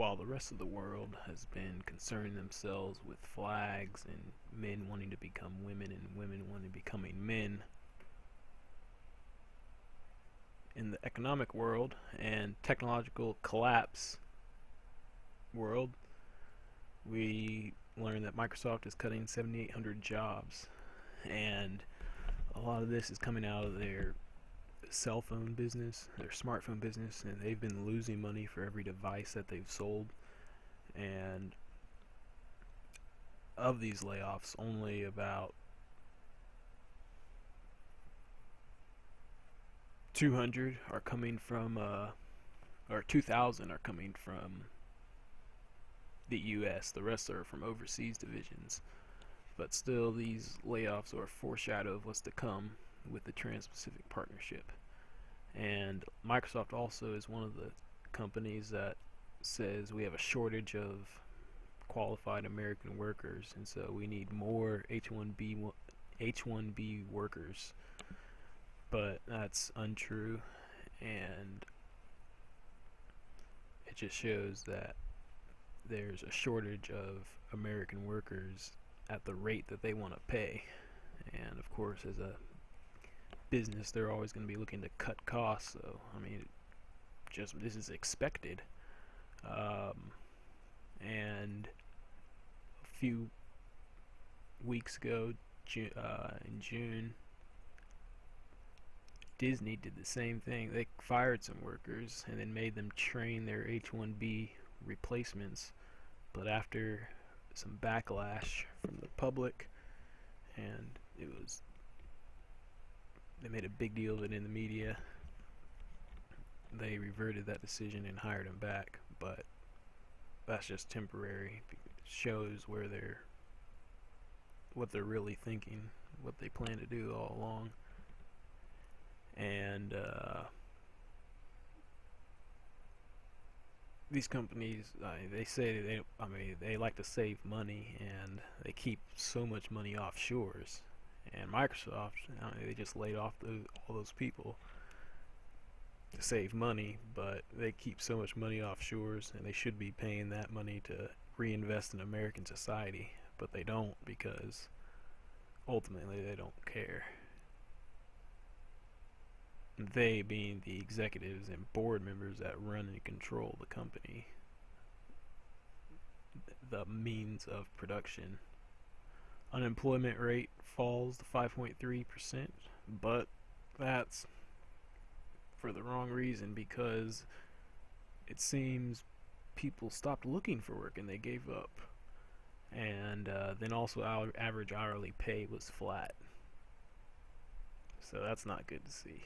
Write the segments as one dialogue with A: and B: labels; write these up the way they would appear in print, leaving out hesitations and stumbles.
A: while the rest of the world has been concerning themselves with flags and men wanting to become women and women wanting to becoming men, in the economic world and technological collapse world, we learned that Microsoft is cutting 7,800 jobs, and a lot of this is coming out of their cell phone business, their smartphone business, and they've been losing money for every device that they've sold. And of these layoffs, only about 200 are coming from, or 2,000 are coming from the US. The rest are from overseas divisions. But still, these layoffs are a foreshadow of what's to come with the Trans-Pacific Partnership. And Microsoft also is one of the companies that says we have a shortage of qualified American workers, and so we need more H1B workers. But that's untrue, and it just shows that there's a shortage of American workers at the rate that they want to pay. And of course, as a business, they're always going to be looking to cut costs. So I mean, just this is expected. And a few weeks ago, in June, Disney did the same thing. They fired some workers and then made them train their H1B replacements. But after some backlash from the public, and they made a big deal of it in the media, they reverted that decision and hired him back. But that's just temporary. It shows what they're really thinking, what they plan to do all along. And these companies, they say they like to save money, and they keep so much money offshores. And Microsoft, they just laid off all those people to save money, but they keep so much money offshores, and they should be paying that money to reinvest in American society, but they don't, because ultimately they don't care. They being the executives and board members that run and control the company, the means of production. Unemployment rate falls to 5.3%, but that's for the wrong reason, because it seems people stopped looking for work and they gave up. And then also our average hourly pay was flat. So that's not good to see.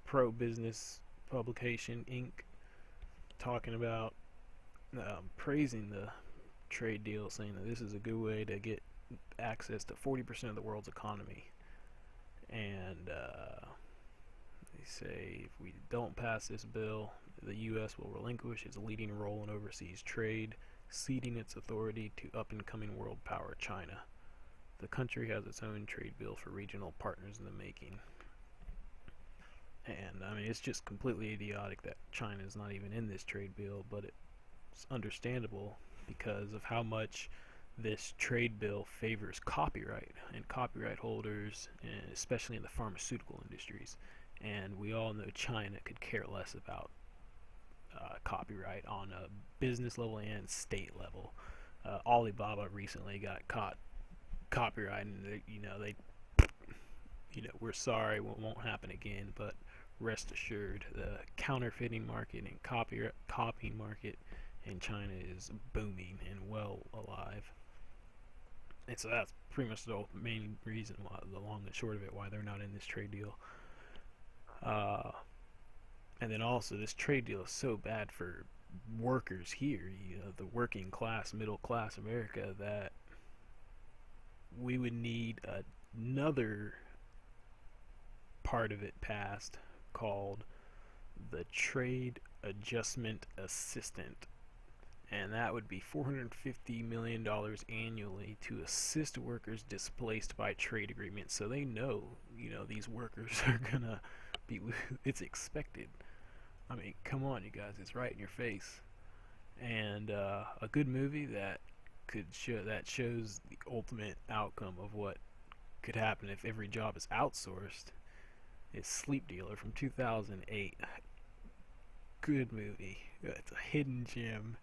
A: Pro-business publication, Inc., talking about praising the trade deal, saying that this is a good way to get access to 40% of the world's economy. And they say if we don't pass this bill, the U.S. will relinquish its leading role in overseas trade, ceding its authority to up-and-coming world power China. The country has its own trade bill for regional partners in the making. And I mean, it's just completely idiotic that China is not even in this trade bill, but it's understandable because of how much this trade bill favors copyright and copyright holders, and especially in the pharmaceutical industries. And we all know China could care less about copyright on a business level and state level. Alibaba recently got caught copyrighting. We're sorry, it won't happen again, but rest assured, the counterfeiting market and copying market in China is booming and well alive. And so that's pretty much the main reason why, the long and short of it, why they're not in this trade deal. And then also, this trade deal is so bad for workers here, the working class, middle class America, that we would need another part of it passed called the Trade Adjustment Assistant. and that would be $450 million annually to assist workers displaced by trade agreements. So they know, these workers are gonna be. It's expected. I mean, come on, you guys, it's right in your face. And a good movie that shows the ultimate outcome of what could happen if every job is outsourced is Sleep Dealer from 2008. Good movie. It's a hidden gem.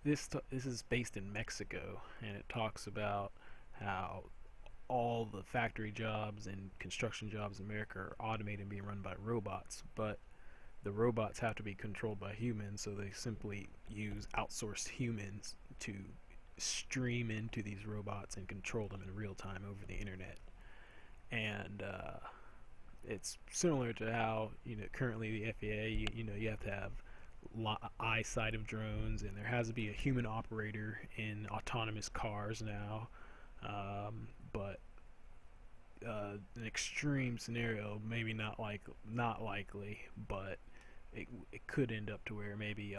A: This is based in Mexico, and it talks about how all the factory jobs and construction jobs in America are automated and being run by robots, but the robots have to be controlled by humans, so they simply use outsourced humans to stream into these robots and control them in real time over the internet. And it's similar to how currently the FAA, you have to have eyesight of drones, and there has to be a human operator in autonomous cars now. But an extreme scenario, maybe not likely, but it could end up to where maybe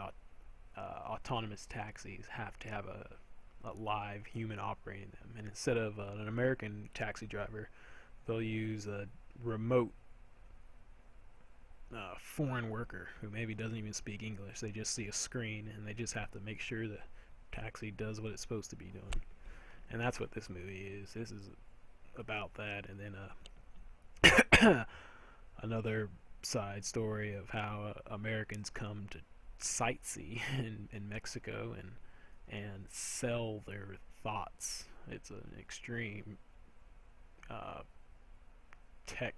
A: autonomous taxis have to have a live human operating them, and instead of an American taxi driver, they'll use a remote foreign worker who maybe doesn't even speak English. They just see a screen and they just have to make sure the taxi does what it's supposed to be doing. And that's what this movie is. This is about that, and then another side story of how Americans come to sightsee in Mexico and sell their thoughts. It's an extreme tech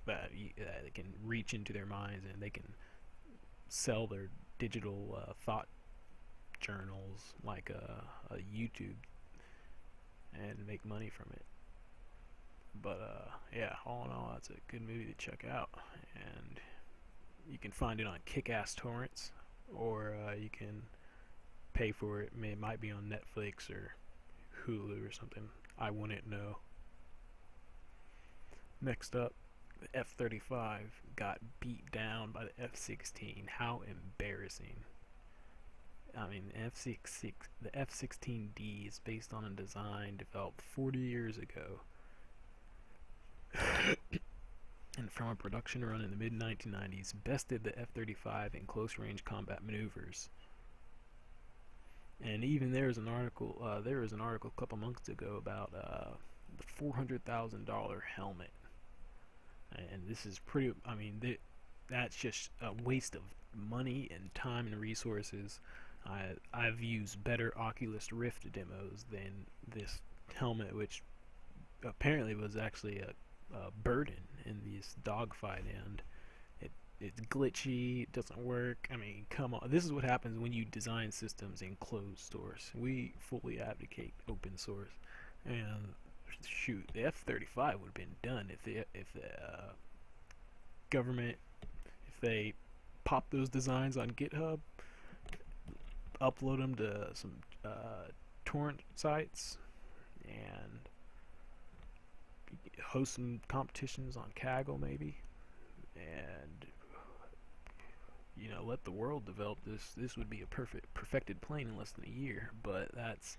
A: that they can reach into their minds, and they can sell their digital thought journals like a YouTube and make money from it. But yeah, all in all, that's a good movie to check out, and you can find it on Kick-Ass Torrents, or you can pay for it. It might be on Netflix or Hulu or something. I wouldn't know. Next up, the F-35 got beat down by the F-16. How embarrassing. I mean, the F-16D is based on a design developed 40 years ago and from a production run in the mid-1990s, bested the F-35 in close-range combat maneuvers. And even there was an article a couple months ago about the $400,000 helmet. And this is pretty. I mean, that's just a waste of money and time and resources. I've used better Oculus Rift demos than this helmet, which apparently was actually a burden in this dogfight, and it's glitchy. It doesn't work. I mean, come on. This is what happens when you design systems in closed source. We fully advocate open source, and shoot, the F-35 would have been done if the government, if they pop those designs on GitHub, upload them to some torrent sites, and host some competitions on Kaggle maybe, and let the world develop this. This would be a perfected plane in less than a year, but that's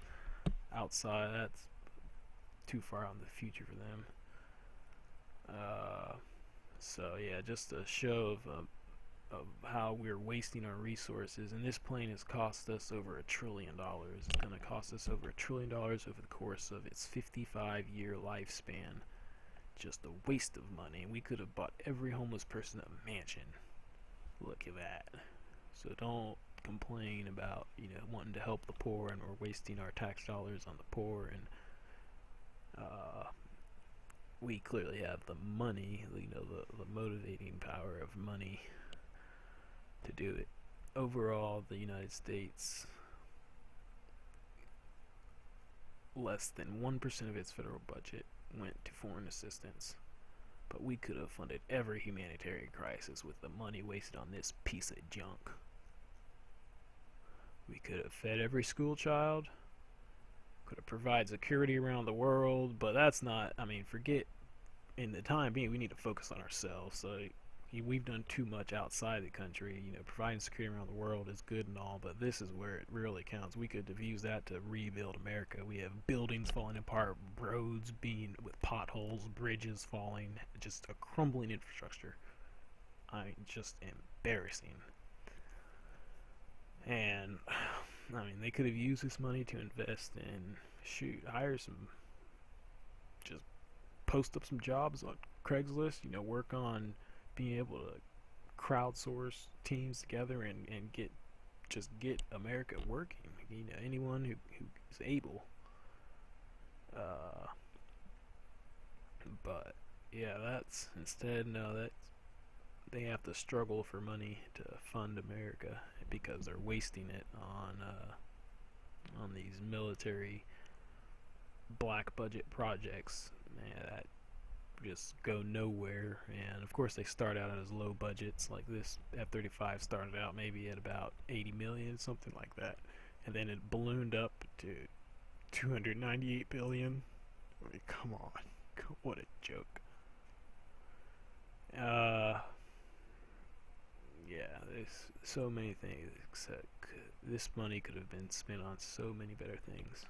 A: outside. That's too far out in the future for them. So yeah, just a show of how we're wasting our resources, and this plane has cost us over $1 trillion. It's going to cost us over $1 trillion over the course of its 55-year lifespan. Just a waste of money. We could have bought every homeless person a mansion. Look at that. So don't complain about wanting to help the poor, and we're wasting our tax dollars on the poor, and we clearly have the money, the motivating power of money to do it. Overall, the United States, less than 1% of its federal budget went to foreign assistance, but we could have funded every humanitarian crisis with the money wasted on this piece of junk. We could have fed every school child, could have provided security around the world, but that's not, forget, in the time being, we need to focus on ourselves. So we've done too much outside the country. Providing security around the world is good and all, but this is where it really counts. We could have used that to rebuild America. We have buildings falling apart, roads being with potholes, bridges falling, just a crumbling infrastructure. I mean, just embarrassing. And I mean, they could have used this money to invest in, shoot, hire some, just post up some jobs on Craigslist. Work on being able to crowdsource teams together and get America working. Anyone who is able. Uh, but yeah, that's instead no, that they have to struggle for money to fund America because they're wasting it on these military black budget projects that just go nowhere. And of course, they start out as low budgets. Like this F-35 started out maybe at about 80 million, something like that, and then it ballooned up to 298 billion. I mean, come on, what a joke. Uh, yeah, there's so many things. Except this money could have been spent on so many better things.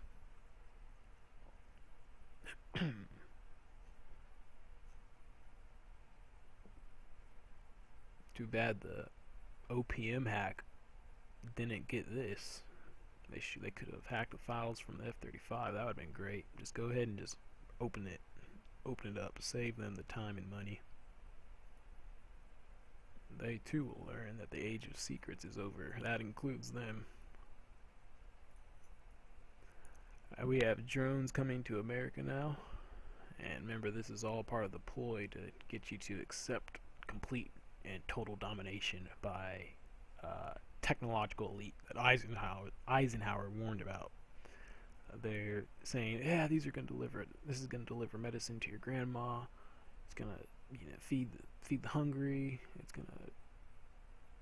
A: Too bad the OPM hack didn't get this. They could have hacked the files from the F-35. That would have been great. Just go ahead and just open it, open it up, save them the time and money. They too will learn that the age of secrets is over. That includes them. We have drones coming to America now. And remember, this is all part of the ploy to get you to accept complete and total domination by technological elite that Eisenhower warned about. They're saying, yeah, these are going to deliver. This is going to deliver medicine to your grandma. It's going to, feed the hungry. It's going to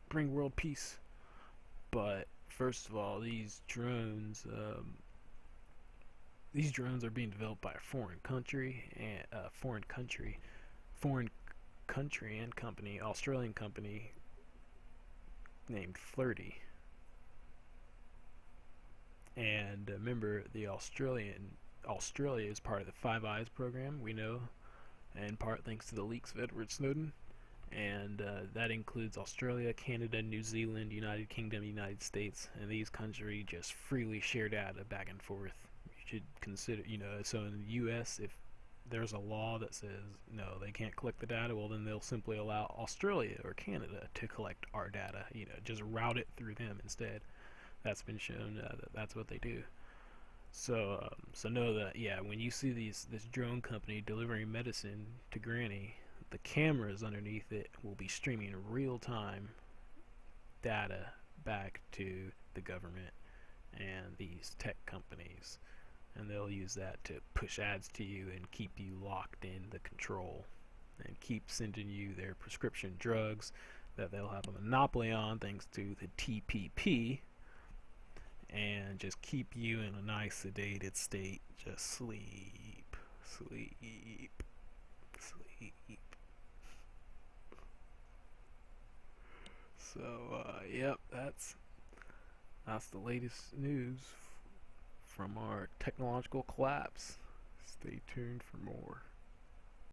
A: bring world peace. But first of all, these drones are being developed by a foreign country and company, Australian company named Flirty. And remember, Australia is part of the Five Eyes program, we know, in part thanks to the leaks of Edward Snowden. And that includes Australia, Canada, New Zealand, United Kingdom, United States, and these countries just freely share data back and forth. You should consider, so in the U.S., if there's a law that says no, they can't collect the data, well, then they'll simply allow Australia or Canada to collect our data. Just route it through them instead. That's been shown that that's what they do. So know that, yeah, when you see this drone company delivering medicine to Granny, the cameras underneath it will be streaming real-time data back to the government and these tech companies, and they'll use that to push ads to you and keep you locked in the control and keep sending you their prescription drugs that they'll have a monopoly on thanks to the TPP, and just keep you in a nice sedated state. Just sleep. So, yep, that's the latest news from our technological collapse. Stay tuned for more.